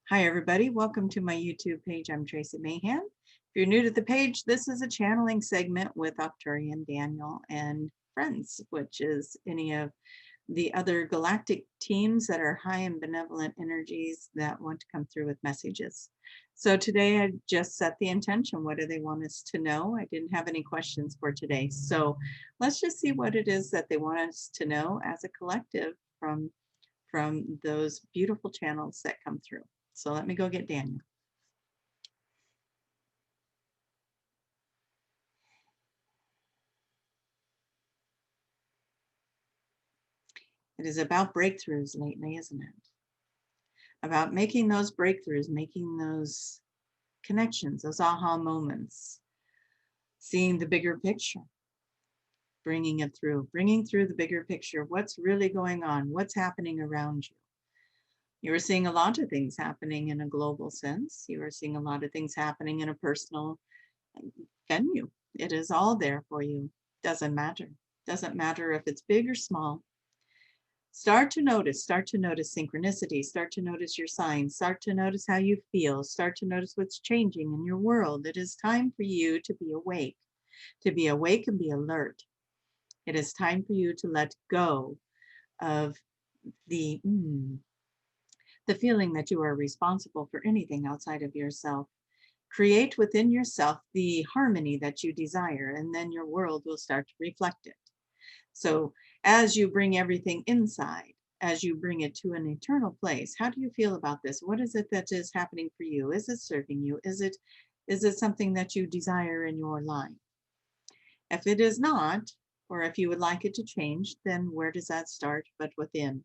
Hi, everybody. Welcome to my YouTube page. I'm Tracie Mahan. If you're new to the page, this is a channeling segment with Octurian, Daniel, and friends, which is any of the other galactic teams that are high in benevolent energies that want to come through with messages. So today I just set the intention. What do they want us to know? I didn't have any questions for today. So let's just see what it is that they want us to know as a collective from those beautiful channels that come through. So let me go get Daniel. It is about breakthroughs lately, isn't it? About making those breakthroughs, making those connections, those aha moments, seeing the bigger picture, bringing through the bigger picture. What's really going on? What's happening around you? You are seeing a lot of things happening in a global sense. You are seeing a lot of things happening in a personal venue. It is all there for you. Doesn't matter. Doesn't matter if it's big or small. Start to notice synchronicity, start to notice your signs, start to notice how you feel, start to notice what's changing in your world. It is time for you to be awake and be alert. It is time for you to let go of the feeling that you are responsible for anything outside of yourself. Create within yourself the harmony that you desire, and then your world will start to reflect it. So as you bring everything inside, as you bring it to an eternal place, how do you feel about this? What is it that is happening for you? Is it serving you? Is it something that you desire in your life? If it is not, or if you would like it to change, then where does that start but within?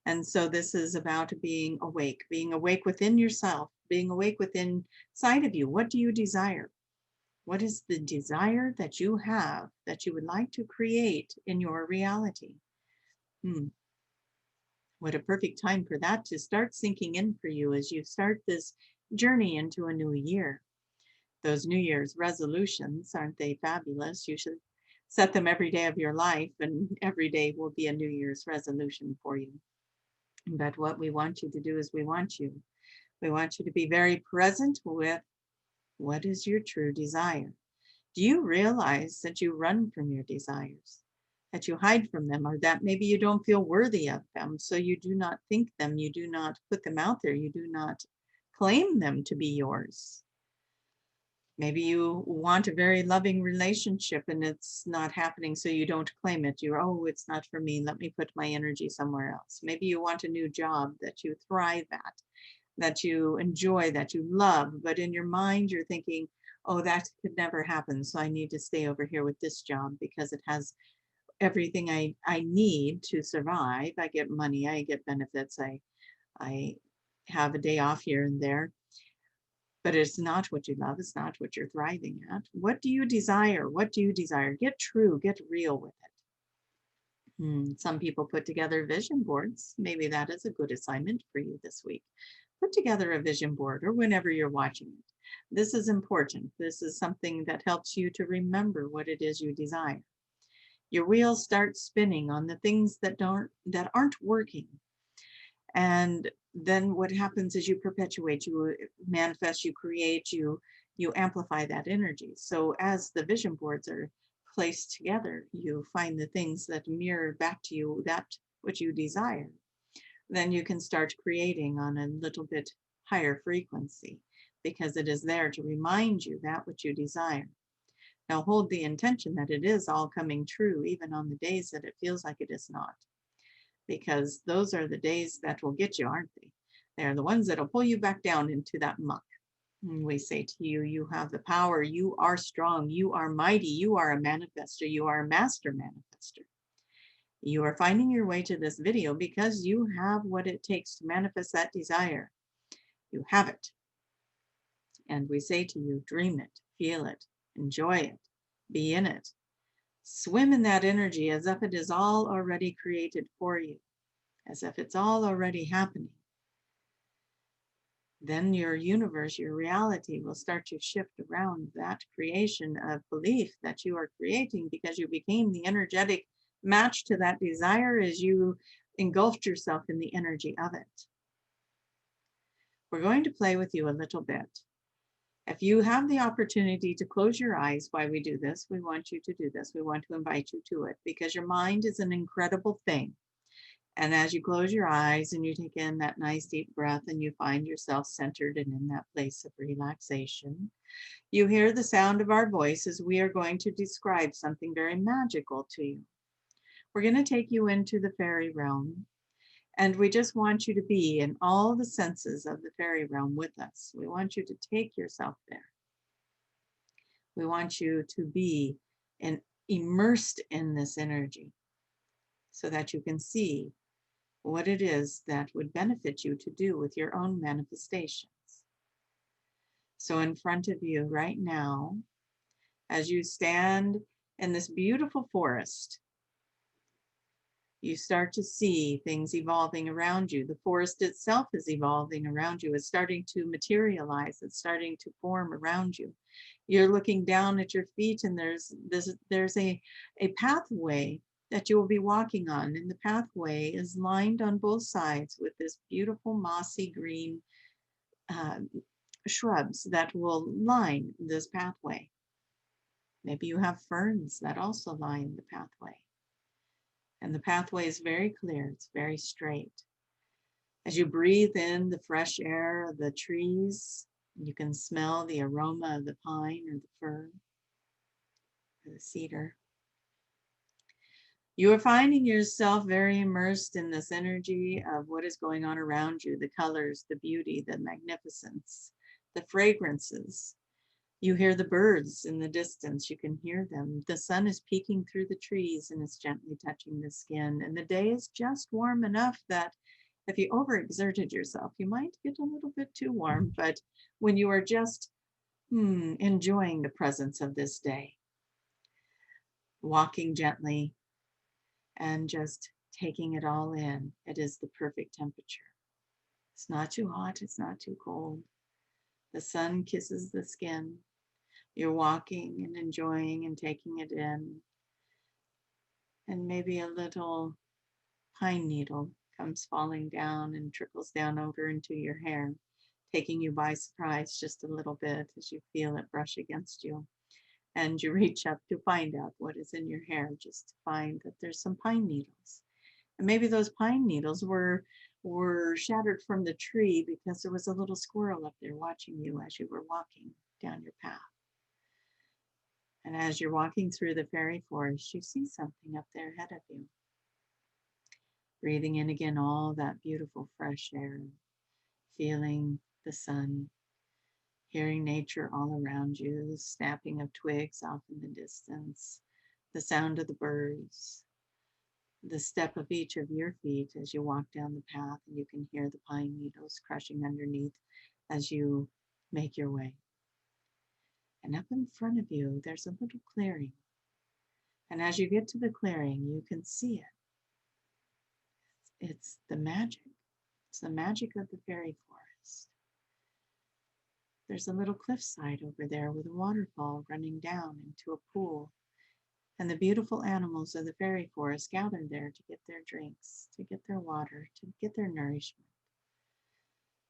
And so this is about being awake within yourself, being awake within inside of you. What do you desire? What is the desire that you have that you would like to create in your reality? What a perfect time for that to start sinking in for you as you start this journey into a new year. Those New Year's resolutions, aren't they fabulous? You should set them every day of your life, and every day will be a New Year's resolution for you. But what we want you to do is we want you to be very present with what is your true desire. Do you realize that you run from your desires, that you hide from them, or that maybe you don't feel worthy of them, so you do not think them, you do not put them out there, you do not claim them to be yours? Maybe you want a very loving relationship and it's not happening, so you don't claim it. Oh, it's not for me. Let me put my energy somewhere else. Maybe you want a new job that you thrive at, that you enjoy, that you love, but in your mind you're thinking, oh, that could never happen, so I need to stay over here with this job because it has everything I need to survive. I get money, I get benefits, I have a day off here and there, but it's not what you love, it's not what you're thriving at. What do you desire? What do you desire? Get true, get real with it. Some people put together vision boards. Maybe that is a good assignment for you this week. Put together a vision board, or whenever you're watching it. This is important. This is something that helps you to remember what it is you desire. Your wheels start spinning on the things that aren't working. And then what happens is you perpetuate, you manifest, you create, you amplify that energy. So as the vision boards are placed together, you find the things that mirror back to you that which you desire. Then you can start creating on a little bit higher frequency, because it is there to remind you that which you desire. Now hold the intention that it is all coming true, even on the days that it feels like it is not, because those are the days that will get you, aren't they? They're the ones that'll pull you back down into that muck. And we say to you, you have the power, you are strong, you are mighty, you are a manifester, you are a master manifester. You are finding your way to this video because you have what it takes to manifest that desire. You have it. And we say to you, dream it, feel it, enjoy it, be in it. Swim in that energy as if it is all already created for you, as if it's all already happening. Then your universe, your reality will start to shift around that creation of belief that you are creating, because you became the energetic match to that desire as you engulfed yourself in the energy of it. We're going to play with you a little bit. If you have the opportunity to close your eyes while we do this, we want you to do this. We want to invite you to it because your mind is an incredible thing. And as you close your eyes and you take in that nice deep breath and you find yourself centered and in that place of relaxation, you hear the sound of our voices. We are going to describe something very magical to you. We're going to take you into the fairy realm. And we just want you to be in all the senses of the fairy realm with us. We want you to take yourself there. We want you to be immersed in this energy so that you can see what it is that would benefit you to do with your own manifestations. So in front of you right now, as you stand in this beautiful forest, you start to see things evolving around you. The forest itself is evolving around you. It's starting to materialize. It's starting to form around you. You're looking down at your feet and there's a pathway that you will be walking on. And the pathway is lined on both sides with this beautiful mossy green shrubs that will line this pathway. Maybe you have ferns that also line the pathway. And the pathway is very clear, it's very straight. As you breathe in the fresh air of the trees, you can smell the aroma of the pine or the fir or the cedar. You are finding yourself very immersed in this energy of what is going on around you, the colors, the beauty, the magnificence, the fragrances. You hear the birds in the distance, you can hear them. The sun is peeking through the trees and it's gently touching the skin. And the day is just warm enough that if you overexerted yourself, you might get a little bit too warm. But when you are just enjoying the presence of this day, walking gently and just taking it all in, it is the perfect temperature. It's not too hot, it's not too cold. The sun kisses the skin. You're walking and enjoying and taking it in. And maybe a little pine needle comes falling down and trickles down over into your hair, taking you by surprise just a little bit as you feel it brush against you. And you reach up to find out what is in your hair, just to find that there's some pine needles. And maybe those pine needles were shattered from the tree because there was a little squirrel up there watching you as you were walking down your path. And as you're walking through the fairy forest, you see something up there ahead of you. Breathing in again all that beautiful fresh air, feeling the sun, hearing nature all around you, the snapping of twigs off in the distance, the sound of the birds, the step of each of your feet as you walk down the path, and you can hear the pine needles crushing underneath as you make your way. And up in front of you, there's a little clearing. And as you get to the clearing, you can see it. It's the magic. It's the magic of the fairy forest. There's a little cliffside over there with a waterfall running down into a pool. And the beautiful animals of the fairy forest gather there to get their drinks, to get their water, to get their nourishment.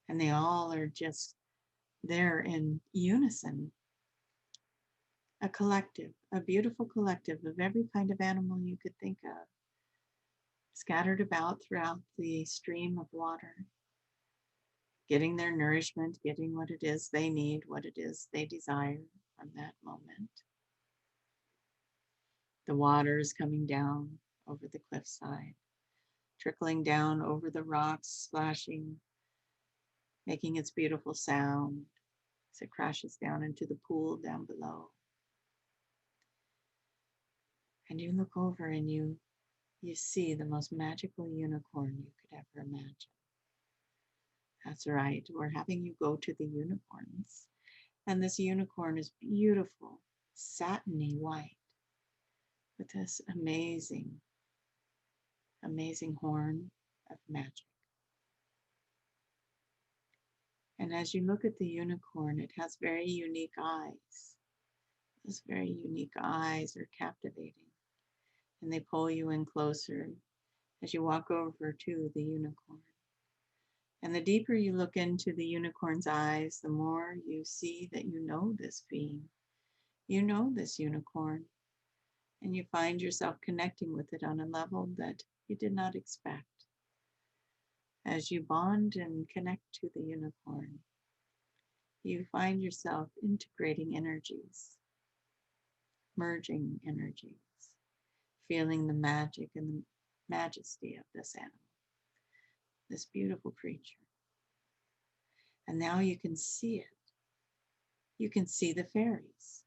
And they all are just there in unison. A collective, a beautiful collective of every kind of animal you could think of, scattered about throughout the stream of water, getting their nourishment, getting what it is they need, what it is they desire from that moment. The water is coming down over the cliffside, trickling down over the rocks, splashing, making its beautiful sound as it crashes down into the pool down below. And you look over and you see the most magical unicorn you could ever imagine. That's right, we're having you go to the unicorns. And this unicorn is beautiful, satiny white, with this amazing, amazing horn of magic. And as you look at the unicorn, it has very unique eyes. Those very unique eyes are captivating. And they pull you in closer as you walk over to the unicorn. And the deeper you look into the unicorn's eyes, the more you see that you know this being. You know this unicorn, and you find yourself connecting with it on a level that you did not expect. As you bond and connect to the unicorn, you find yourself integrating energies, merging energies, feeling the magic and the majesty of this animal, this beautiful creature. And now you can see it. You can see the fairies.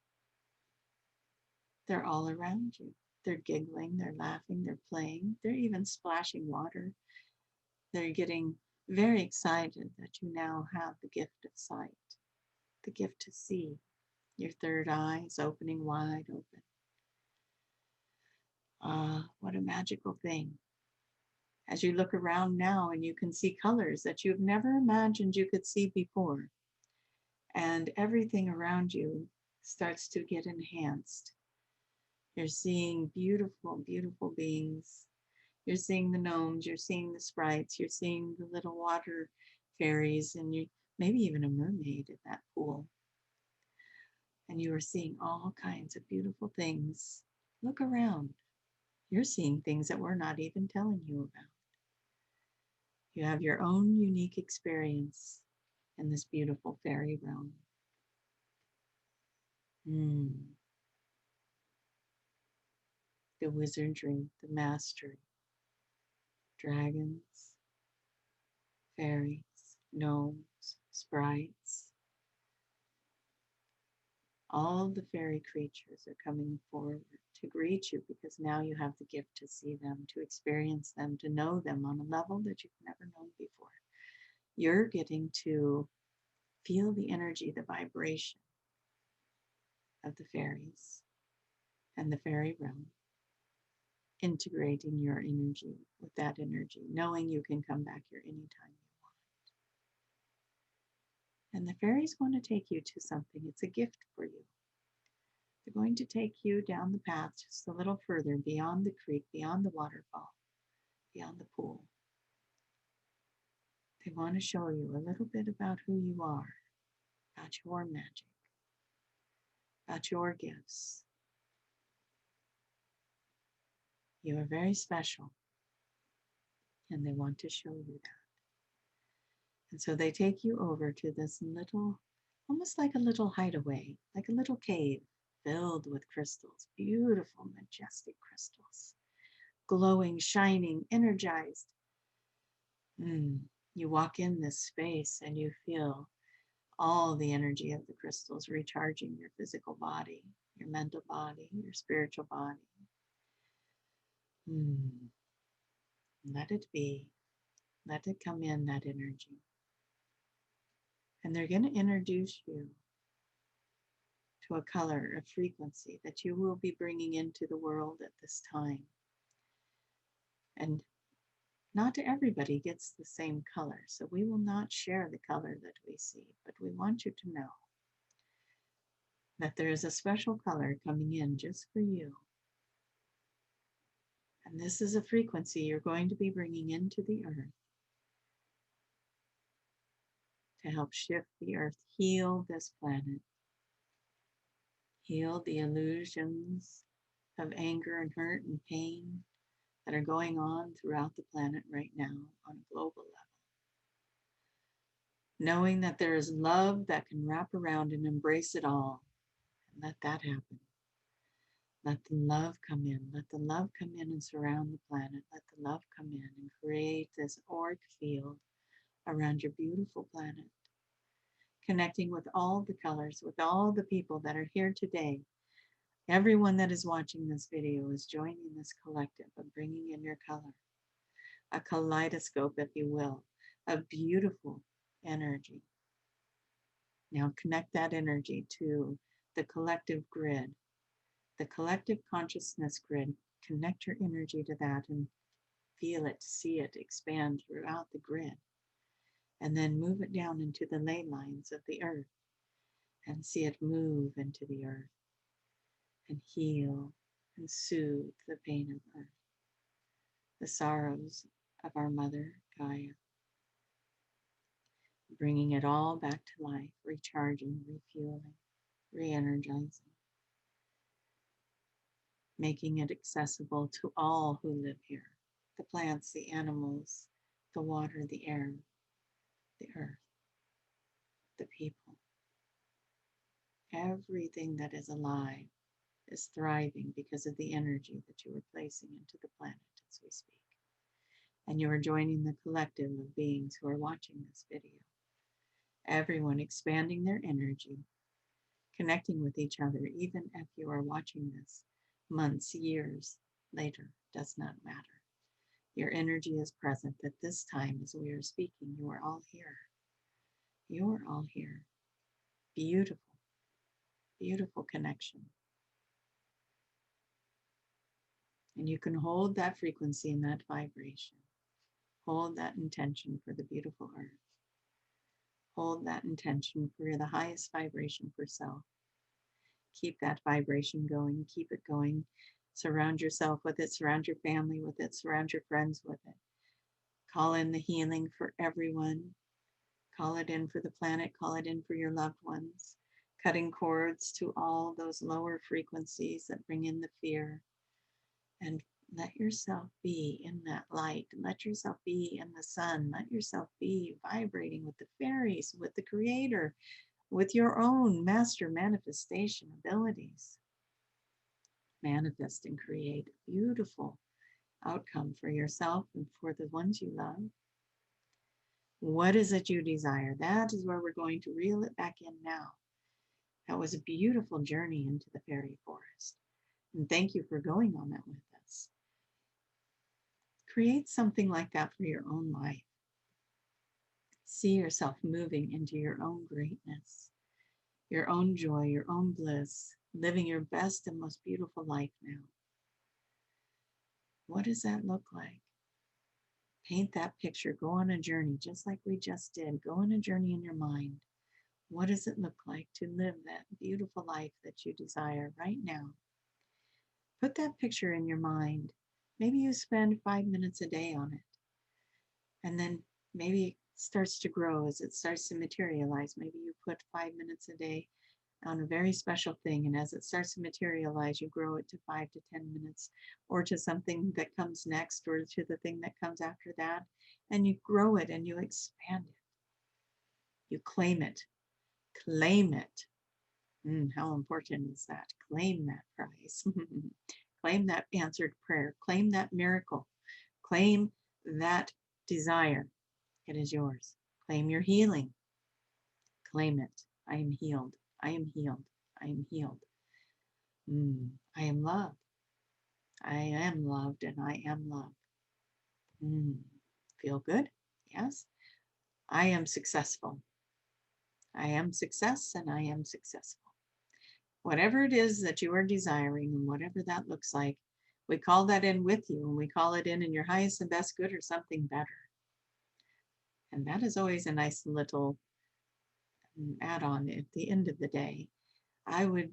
They're all around you. They're giggling, they're laughing, they're playing, they're even splashing water. They're getting very excited that you now have the gift of sight, the gift to see. Your third eye is opening wide open. Ah, what a magical thing. As you look around now and you can see colors that you've never imagined you could see before. And everything around you starts to get enhanced. You're seeing beautiful, beautiful beings. You're seeing the gnomes, you're seeing the sprites, you're seeing the little water fairies, and you maybe even a mermaid in that pool. And you are seeing all kinds of beautiful things. Look around. You're seeing things that we're not even telling you about. You have your own unique experience in this beautiful fairy realm. The wizardry, the mastery, dragons, fairies, gnomes, sprites. All the fairy creatures are coming forward to greet you because now you have the gift to see them, to experience them, to know them on a level that you've never known before. You're getting to feel the energy, the vibration of the fairies and the fairy realm, integrating your energy with that energy, knowing you can come back here anytime you want. And the fairies want to take you to something. It's a gift for you. They're going to take you down the path just a little further, beyond the creek, beyond the waterfall, beyond the pool. They want to show you a little bit about who you are, about your magic, about your gifts. You are very special, and they want to show you that. And so they take you over to this little, almost like a little hideaway, like a little cave filled with crystals, beautiful, majestic crystals, glowing, shining, energized. You walk in this space and you feel all the energy of the crystals recharging your physical body, your mental body, your spiritual body. Let it be. Let it come in, that energy. And they're going to introduce you to a color, a frequency that you will be bringing into the world at this time. And not everybody gets the same color, so we will not share the color that we see, but we want you to know that there is a special color coming in just for you. And this is a frequency you're going to be bringing into the earth to help shift the earth, heal this planet, heal the illusions of anger and hurt and pain that are going on throughout the planet right now on a global level. Knowing that there is love that can wrap around and embrace it all, and let that happen. Let the love come in. Let the love come in and surround the planet. Let the love come in and create this auric field around your beautiful planet, connecting with all the colors, with all the people that are here today. Everyone that is watching this video is joining this collective of bringing in your color, a kaleidoscope, if you will, of beautiful energy. Now connect that energy to the collective grid, the collective consciousness grid. Connect your energy to that and feel it, see it expand throughout the grid. And then move it down into the ley lines of the earth and see it move into the earth and heal and soothe the pain of earth, the sorrows of our mother Gaia. bringing it all back to life, recharging, refueling, re-energizing, making it accessible to all who live here, the plants, the animals, the water, the air, the earth, the people. Everything that is alive is thriving because of the energy that you are placing into the planet as we speak. And you are joining the collective of beings who are watching this video. Everyone expanding their energy, connecting with each other, even if you are watching this months, years later, does not matter. Your energy is present at this time as we are speaking. You are all here. You are all here. Beautiful, beautiful connection. And you can hold that frequency and that vibration. Hold that intention for the beautiful earth. Hold that intention for the highest vibration for self. Keep that vibration going. Keep it going. Surround yourself with it. Surround your family with it. Surround your friends with it. Call in the healing for everyone. Call it in for the planet. Call it in for your loved ones. Cutting cords to all those lower frequencies that bring in the fear. And let yourself be in that light. Let yourself be in the sun. Let yourself be vibrating with the fairies, with the creator, with your own master manifestation abilities. Manifest and create a beautiful outcome for yourself and for the ones you love. What is it you desire? That is where we're going to reel it back in now. That was a beautiful journey into the fairy forest. And thank you for going on that with us. Create something like that for your own life. See yourself moving into your own greatness, your own joy, your own bliss, living your best and most beautiful life now. What does that look like? Paint that picture. Go on a journey, just like we just did. Go on a journey in your mind. What does it look like to live that beautiful life that you desire right now? Put that picture in your mind. Maybe you spend 5 minutes a day on it. And then maybe it starts to grow as it starts to materialize. Maybe you put 5 minutes a day on a very special thing, and as it starts to materialize, you grow it to 5 to 10 minutes, or to something that comes next, or to the thing that comes after that, and you grow it and you expand it. You claim it. Claim it. How important is that? Claim that prize. Claim that answered prayer. Claim that miracle. Claim that desire. It is yours. Claim your healing. Claim it. I am healed. I am healed. I am healed. I am loved. I am loved and I am loved. Feel good? Yes. I am successful. I am success and I am successful. Whatever it is that you are desiring and whatever that looks like, we call that in with you, and we call it in your highest and best good or something better. And that is always a nice little add-on at the end of the day. I would,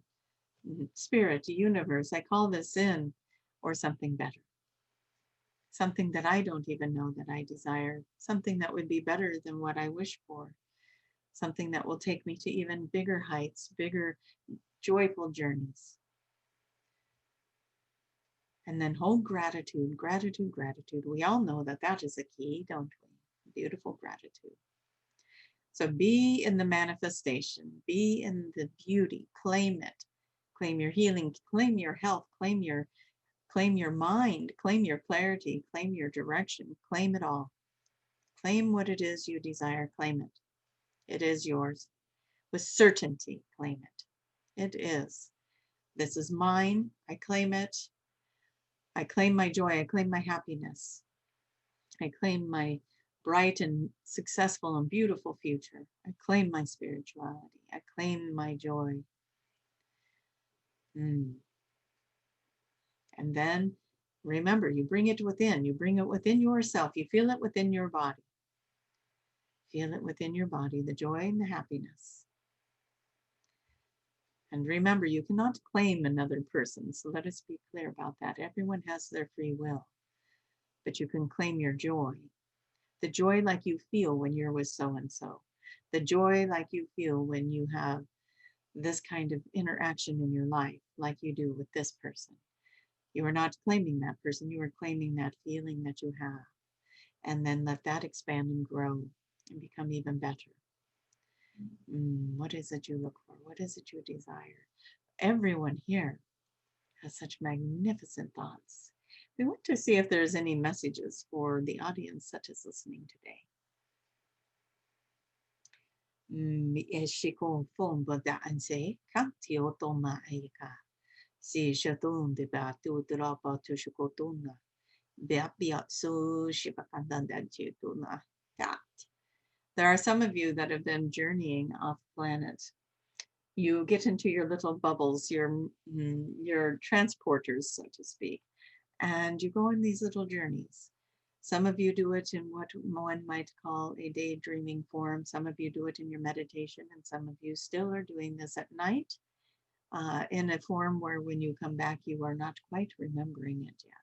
spirit, the universe, I call this in or something better. Something that I don't even know that I desire. Something that would be better than what I wish for. Something that will take me to even bigger heights, bigger joyful journeys. And then hold gratitude, gratitude, gratitude. We all know that that is a key, don't we? Beautiful gratitude. So be in the manifestation, be in the beauty, claim it. Claim your healing, claim your health, claim your mind, claim your clarity, claim your direction, claim it all. Claim what it is you desire, claim it. It is yours. With certainty, claim it. It is. This is mine. I claim it. I claim my joy. I claim my happiness. I claim my bright and successful and beautiful future. I claim my spirituality. I claim my joy. And then remember, you bring it within. You bring it within yourself. You feel it within your body. Feel it within your body, the joy and the happiness. And remember, you cannot claim another person. So let us be clear about that. Everyone has their free will. But you can claim your joy. The joy like you feel when you're with so-and-so. The joy like you feel when you have this kind of interaction in your life, like you do with this person. You are not claiming that person, you are claiming that feeling that you have. And then let that expand and grow and become even better. What is it you look for? What is it you desire? Everyone here has such magnificent thoughts. We want to see if there's any messages for the audience that is listening today. Shikon fon bada anse kanti otoma aika. Si shatun de batu drapa to shukotuna. Beapiat so shipakandan tuna. There are some of you that have been journeying off planet. You get into your little bubbles, your transporters, so to speak, and you go on these little journeys. Some of you do it in what one might call a daydreaming form. Some of you do it in your meditation, and some of you still are doing this at night in a form where when you come back, you are not quite remembering it yet.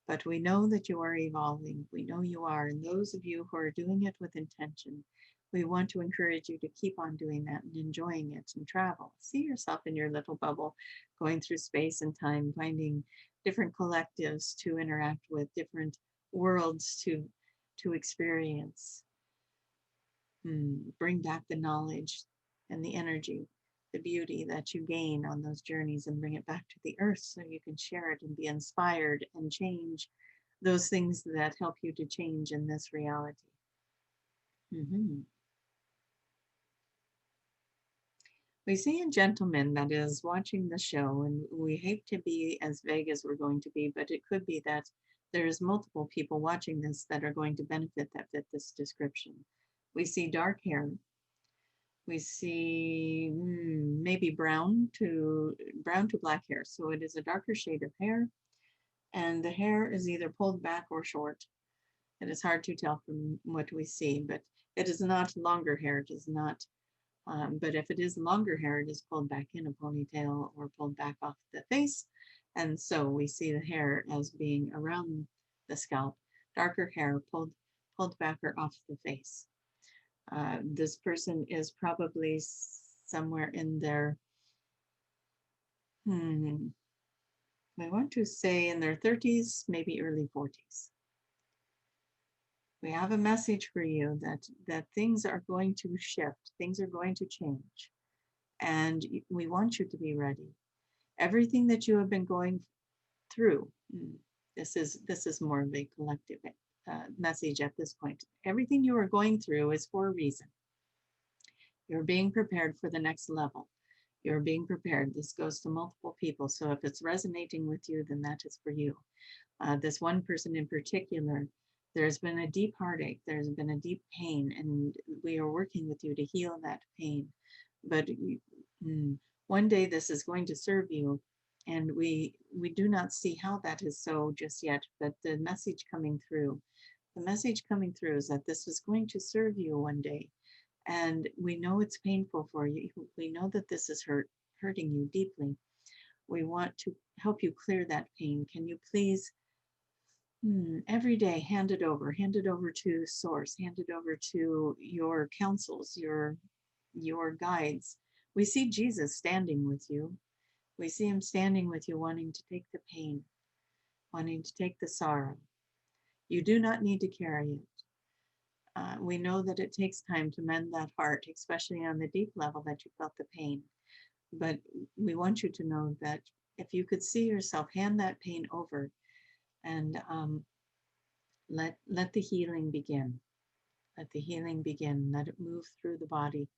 But we know that you are evolving. We know you are. And those of you who are doing it with intention, we want to encourage you to keep on doing that and enjoying it and travel. See yourself in your little bubble, going through space and time, finding different collectives to interact with, different worlds to experience. Bring back the knowledge and the energy, the beauty that you gain on those journeys, and bring it back to the earth so you can share it and be inspired and change those things that help you to change in this reality. We see a gentleman that is watching the show, and we hate to be as vague as we're going to be, but it could be that there's multiple people watching this that are going to benefit that fit this description. We see dark hair. We see maybe brown to black hair. So it is a darker shade of hair, and the hair is either pulled back or short. It is hard to tell from what we see, but it is not longer hair. It is not, but if it is longer hair, it is pulled back in a ponytail or pulled back off the face. And so we see the hair as being around the scalp, darker hair pulled back or off the face. This person is probably somewhere in their, we want to say in their 30s, maybe early 40s. We have a message for you that things are going to shift, things are going to change, and we want you to be ready. Everything that you have been going through, this is more of a collective message at this point. Everything you are going through is for a reason. You're being prepared for the next level. You're being prepared. This goes to multiple people. So if it's resonating with you, then that is for you. This one person in particular, there's been a deep heartache. There's been a deep pain, and we are working with you to heal that pain. But one day this is going to serve you, and we do not see how that is so just yet. But the message coming through is that this is going to serve you one day. And we know it's painful for you. We know that this is hurting you deeply. We want to help you clear that pain. Can you please every day hand it over to source, hand it over to your counsels, your guides. We see Jesus standing with you. We see him standing with you, wanting to take the pain, wanting to take the sorrow. You do not need to carry it. We know that it takes time to mend that heart, especially on the deep level that you felt the pain. But we want you to know that if you could see yourself hand that pain over and let the healing begin. Let the healing begin. Let it move through the body.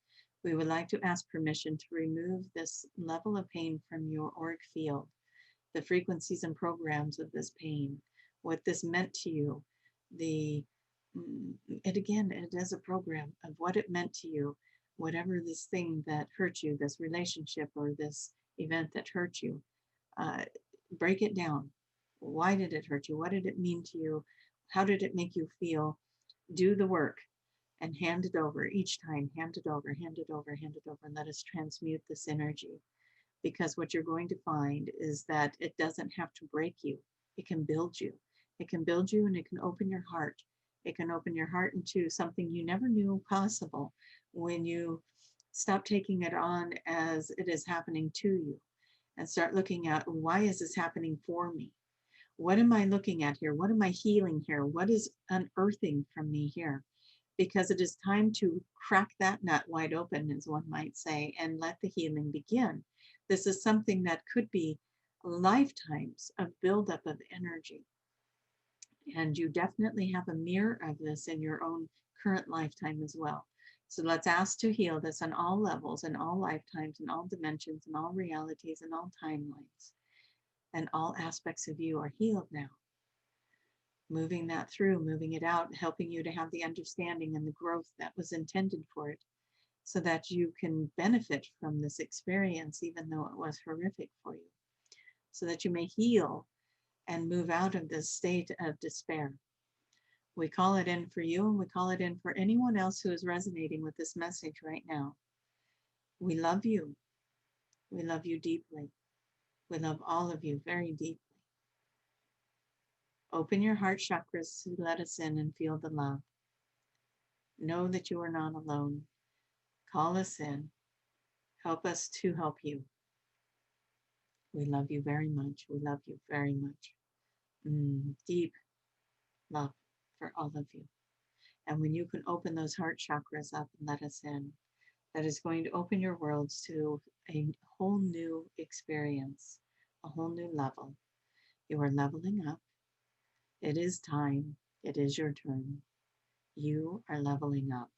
We would like to ask permission to remove this level of pain from your auric field, the frequencies and programs of this pain, what this meant to you, it is a program of what it meant to you, whatever this thing that hurt you, this relationship or this event that hurt you, break it down. Why did it hurt you? What did it mean to you? How did it make you feel? Do the work and hand it over each time. Hand it over, hand it over, hand it over, and let us transmute this energy. Because what you're going to find is that it doesn't have to break you. It can build you. It can build you, and it can open your heart It can open your heart into something you never knew possible when you stop taking it on as it is happening to you and start looking at, why is this happening for me? What am I looking at here? What am I healing here? What is unearthing from me here? Because it is time to crack that nut wide open, as one might say, and let the healing begin. This is something that could be lifetimes of buildup of energy. And you definitely have a mirror of this in your own current lifetime as well. So let's ask to heal this on all levels, in all lifetimes, in all dimensions, in all realities, in all timelines. And all aspects of you are healed now. Moving that through, moving it out, helping you to have the understanding and the growth that was intended for it, so that you can benefit from this experience, even though it was horrific for you, so that you may heal and move out of this state of despair. We call it in for you, and we call it in for anyone else who is resonating with this message right now. We love you. We love you deeply. We love all of you very deeply. Open your heart chakras to let us in and feel the love. Know that you are not alone. Call us in. Help us to help you. We love you very much. We love you very much. Deep love for all of you. And when you can open those heart chakras up and let us in, that is going to open your worlds to a whole new experience, a whole new level. You are leveling up. It is time. It is your turn. You are leveling up.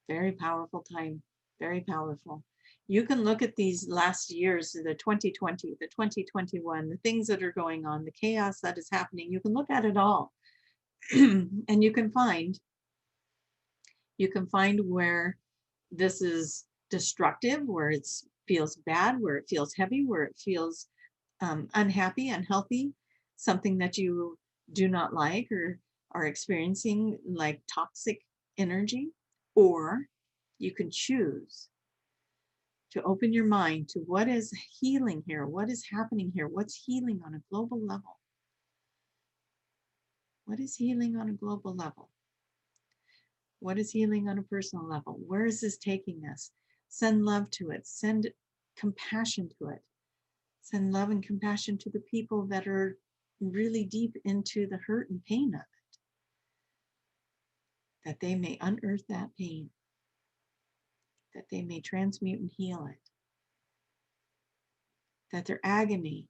Very powerful time. Very powerful. You can look at these last years, the 2020, the 2021, the things that are going on, the chaos that is happening. You can look at it all. And you can find where this is destructive, where it feels bad, where it feels heavy, where it feels unhappy, unhealthy, something that you do not like or are experiencing like toxic energy. Or you can choose to open your mind to what is healing here, what is happening here, what's healing on a global level. What is healing on a global level? What is healing on a personal level? Where is this taking us? Send love to it. Send compassion to it. Send love and compassion to the people that are really deep into the hurt and pain of it, that they may unearth that pain, that they may transmute and heal it, that their agony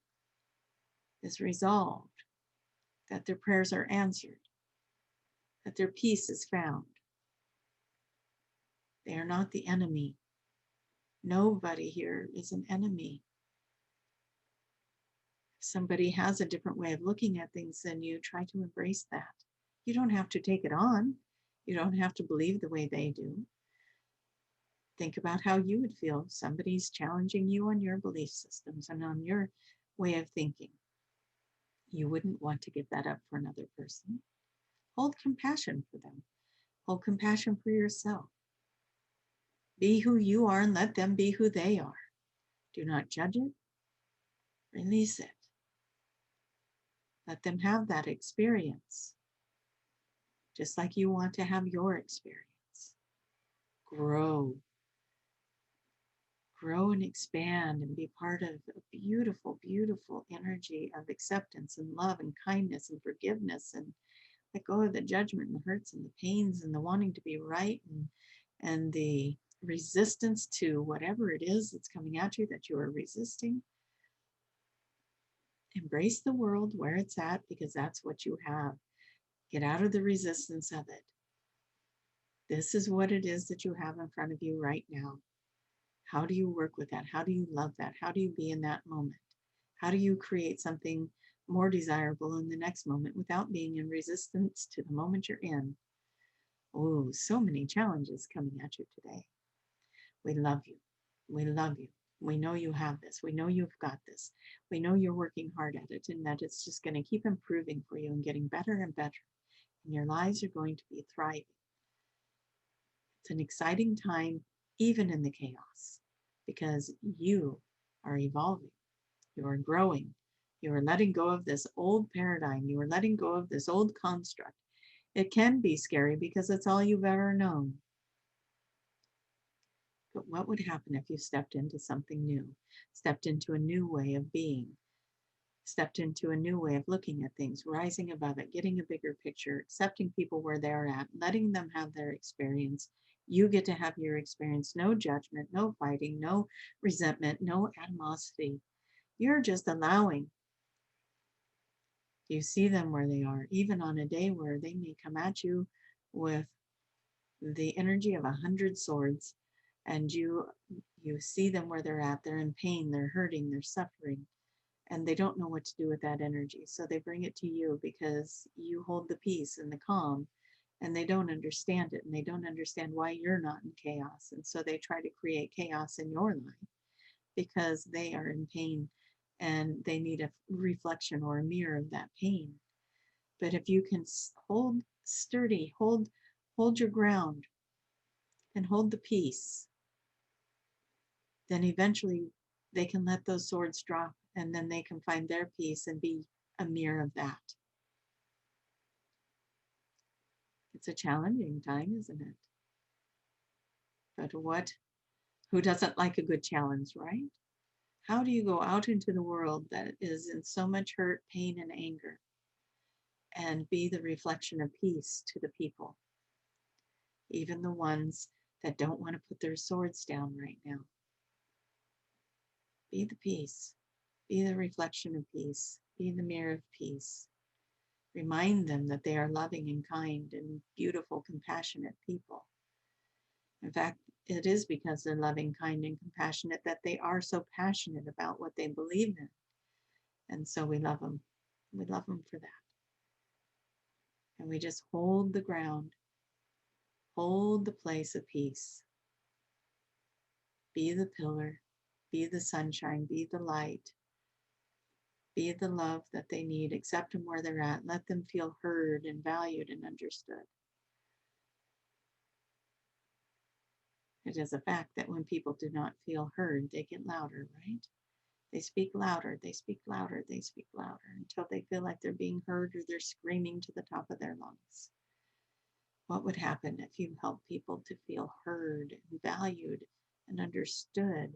is resolved, that their prayers are answered, that their peace is found. They are not the enemy. Nobody here is an enemy. If somebody has a different way of looking at things than you, try to embrace that. You don't have to take it on. You don't have to believe the way they do. Think about how you would feel if somebody's challenging you on your belief systems and on your way of thinking. You wouldn't want to give that up for another person. Hold compassion for them. Hold compassion for yourself. Be who you are and let them be who they are. Do not judge it. Release it. Let them have that experience, just like you want to have your experience. Grow. Grow and expand and be part of a beautiful, beautiful energy of acceptance and love and kindness and forgiveness, and let go of the judgment and the hurts and the pains and the wanting to be right, and the resistance to whatever it is that's coming at you that you are resisting. Embrace the world where it's at, because that's what you have. Get out of the resistance of it. This is what it is that you have in front of you right now. How do you work with that? How do you love that? How do you be in that moment? How do you create something more desirable in the next moment without being in resistance to the moment you're in? Oh, so many challenges coming at you today. We love you. We love you. We know you have this. We know you've got this. We know you're working hard at it, and that it's just going to keep improving for you and getting better and better. And your lives are going to be thriving. It's an exciting time, even in the chaos, because you are evolving. You are growing. You are letting go of this old paradigm. You are letting go of this old construct. It can be scary because it's all you've ever known. But what would happen if you stepped into something new, stepped into a new way of being, stepped into a new way of looking at things, rising above it, getting a bigger picture, accepting people where they're at, letting them have their experience. You get to have your experience, no judgment, no fighting, no resentment, no animosity. You're just allowing. You see them where they are, even on a day where they may come at you with the energy of 100 swords, and you see them where they're at. They're in pain, they're hurting, they're suffering, and they don't know what to do with that energy. So they bring it to you because you hold the peace and the calm, and they don't understand it, and they don't understand why you're not in chaos. And so they try to create chaos in your life because they are in pain and they need a reflection or a mirror of that pain. But if you can hold sturdy, hold your ground and hold the peace, then eventually they can let those swords drop, and then they can find their peace and be a mirror of that. It's a challenging time, isn't it? But who doesn't like a good challenge, right? How do you go out into the world that is in so much hurt, pain, and anger and be the reflection of peace to the people, even the ones that don't want to put their swords down right now? Be the peace, be the reflection of peace, be the mirror of peace. Remind them that they are loving and kind and beautiful, compassionate people. In fact, it is because they're loving, kind, and compassionate that they are so passionate about what they believe in. And so we love them. We love them for that. And we just hold the ground, hold the place of peace. Be the pillar, be the sunshine, be the light, be the love that they need. Accept them where they're at. Let them feel heard and valued and understood. It is a fact that when people do not feel heard, they get louder, right? They speak louder, they speak louder, they speak louder until they feel like they're being heard or they're screaming to the top of their lungs. What would happen if you help people to feel heard and valued and understood?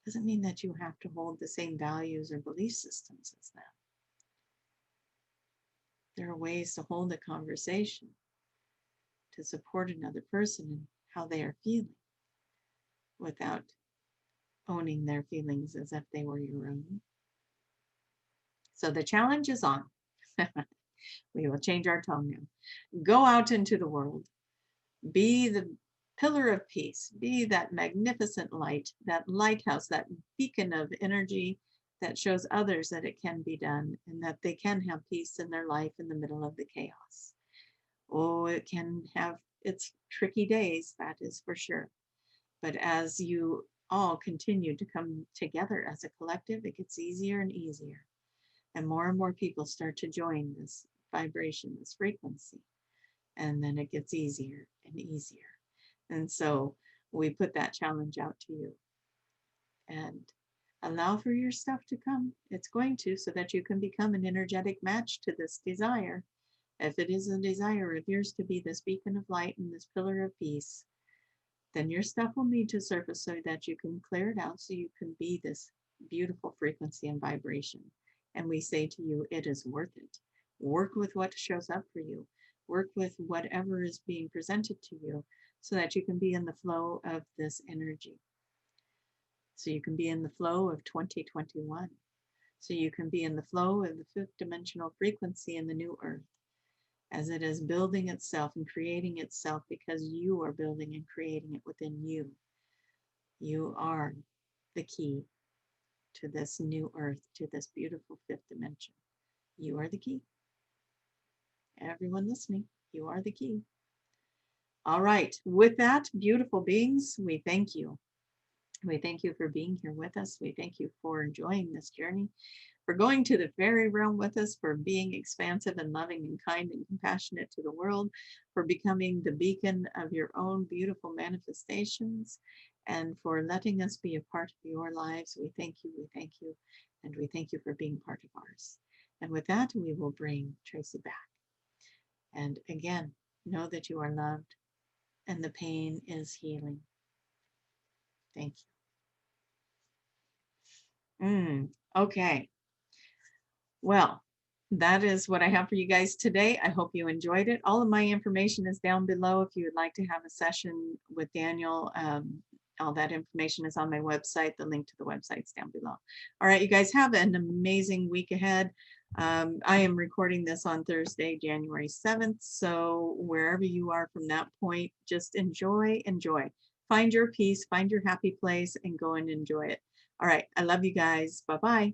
Doesn't mean that you have to hold the same values or belief systems as them. There are ways to hold a conversation to support another person and how they are feeling without owning their feelings as if they were your own. So the challenge is on. We will change our tone now. Go out into the world. Be the pillar of peace. Be that magnificent light, that lighthouse, that beacon of energy that shows others that it can be done and that they can have peace in their life in the middle of the chaos. Oh, it can have its tricky days, that is for sure. But as you all continue to come together as a collective, it gets easier and easier. And more people start to join this vibration, this frequency. And then it gets easier and easier. And so we put that challenge out to you. And allow for your stuff to come. It's going to, so that you can become an energetic match to this desire. If it is a desire of yours to be this beacon of light and this pillar of peace, then your stuff will need to surface so that you can clear it out, so you can be this beautiful frequency and vibration. And we say to you, it is worth it. Work with what shows up for you. Work with whatever is being presented to you so that you can be in the flow of this energy. So you can be in the flow of 2021. So you can be in the flow of the fifth dimensional frequency in the new earth as it is building itself and creating itself, because you are building and creating it within you. You are the key to this new earth, to this beautiful fifth dimension. You are the key. Everyone listening, you are the key. All right, with that, beautiful beings, we thank you. We thank you for being here with us. We thank you for enjoying this journey, for going to the fairy realm with us, for being expansive and loving and kind and compassionate to the world, for becoming the beacon of your own beautiful manifestations, and for letting us be a part of your lives. We thank you, and we thank you for being part of ours. And with that, we will bring Tracie back. And again, Know that you are loved and the pain is healing. Thank you. Okay. Well, that is what I have for you guys today. I hope you enjoyed it. All of my information is down below if you would like to have a session with Daniel. All that information is on my website. The link to the website's down below. All right, you guys have an amazing week ahead. I am recording this on Thursday, January 7th. So wherever you are from that point, just enjoy, enjoy. Find your peace, find your happy place, and go and enjoy it. All right, I love you guys. Bye-bye.